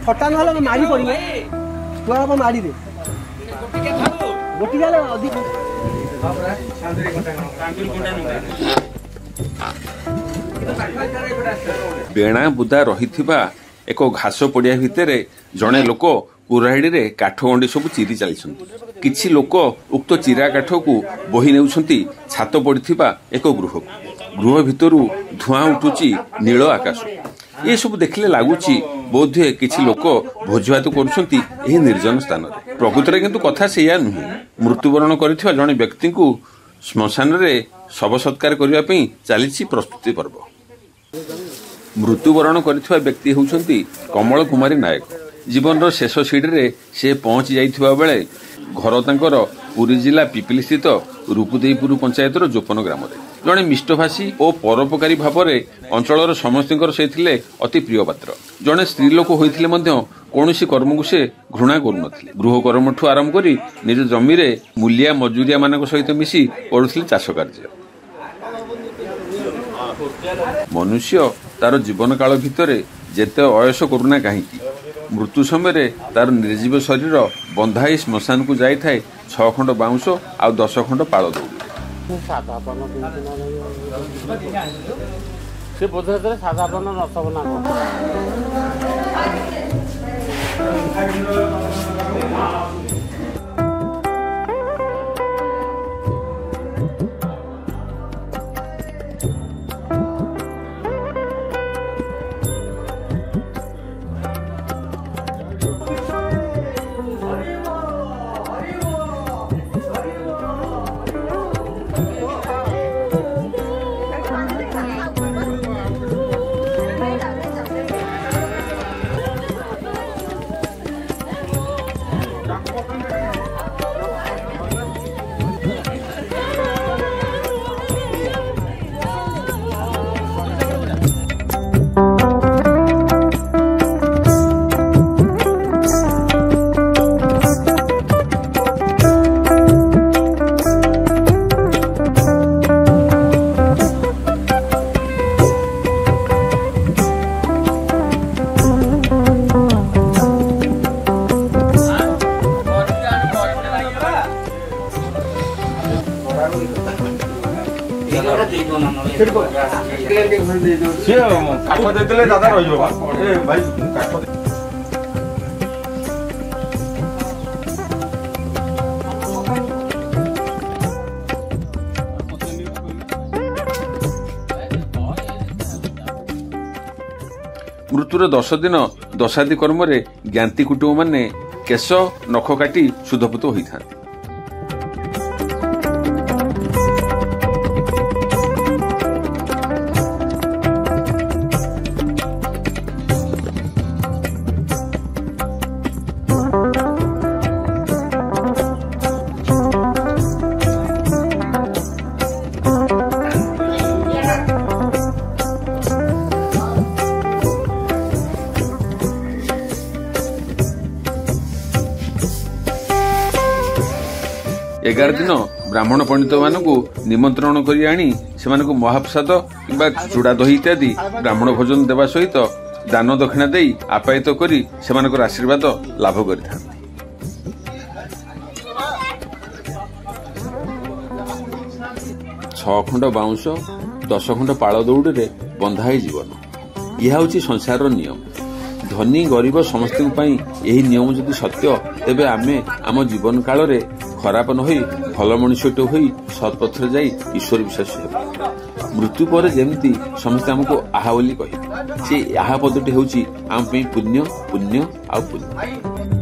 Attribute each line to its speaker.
Speaker 1: थटा ना मारी पड़े छुआ को मारी दे गोटी अधिक
Speaker 2: बेणा बुदा रही एक घास पड़िया भितर जड़े लोक कुराड़ी काठ गंडी सब चिरी चली किछि लोक उक्त चिरा काठ को बोही नेउछंती छात पड़िथिबा एक गृह भितर धुआं उठुची नील आकाश ये सब देखले लगुच बोधे किछि लोक भोजभात करुछंती एही निर्जन स्थान प्रकृत में किंतु कथा सेया नुहे मृत्युवरण करिथिबा जणे व्यक्ति को श्मशान रे शव सत्कार करबा पई चलीछि प्रस्तुति पर्व। मृत्युवरण करिथिबा व्यक्ति होउछंती कमल कुमारी नायक। जीवन शेष सीढ़ी से पहुंची जाइथिबा बेले घर तांकर पुरी जिला पिपिली स्थित रूपदेईपुर पंचायतर जोपन ग्राम जड़े मिष्टभाषी और परोपकारी भाव में अंचल समस्त से अति प्रिय पात्र जड़े स्त्रीलोक होते कौन कर्म को से घृणा करून गृह कर्म ठू आरंभ कर निज जमी मूलिया मजूरिया मान सहित मिसी करुले चाष कार्य। मनुष्य तार जीवन काल भितर जेते अयस करूना कहीं मृत्यु समय तार निर्जीव शरीर बंधाई श्मशान को जाए 6 खंड बाउंश आ 10 खंड पाल दौड़
Speaker 3: से बोधे साधा पान नसबना
Speaker 4: दादा रही भाई
Speaker 2: मृत्युर 10 दिन दशादी कर्म ज्ञाति कुटुंब माने केश नख काटी शुद्धपुत होता। एगार दिन ब्राह्मण पंडित मानक निमंत्रण करी आनी से महाप्रसाद किंबा चूड़ा दही इत्यादि ब्राह्मण भोजन देवा सहित दान दक्षिणा दे आप्यायित करी से आशीर्वाद लाभ करिथा। 6 खंड बाउंश 10 खंड पाल दौड़ बंधाई जीवन यह हूँ संसार नियम। धनी गरीब समस्त यही नियम जदि सत्य तेबे आमे आम जीवन काल रे खराब न होई भल मनुष्यटे होई सत्पथरे जाई ईश्वर विश्वास हेबा। मृत्यु पर जेमती समस्ते हमको आहा बोली कहे से आहा पदटी होउची आम पे पुण्य पुण्य आ पुण्य।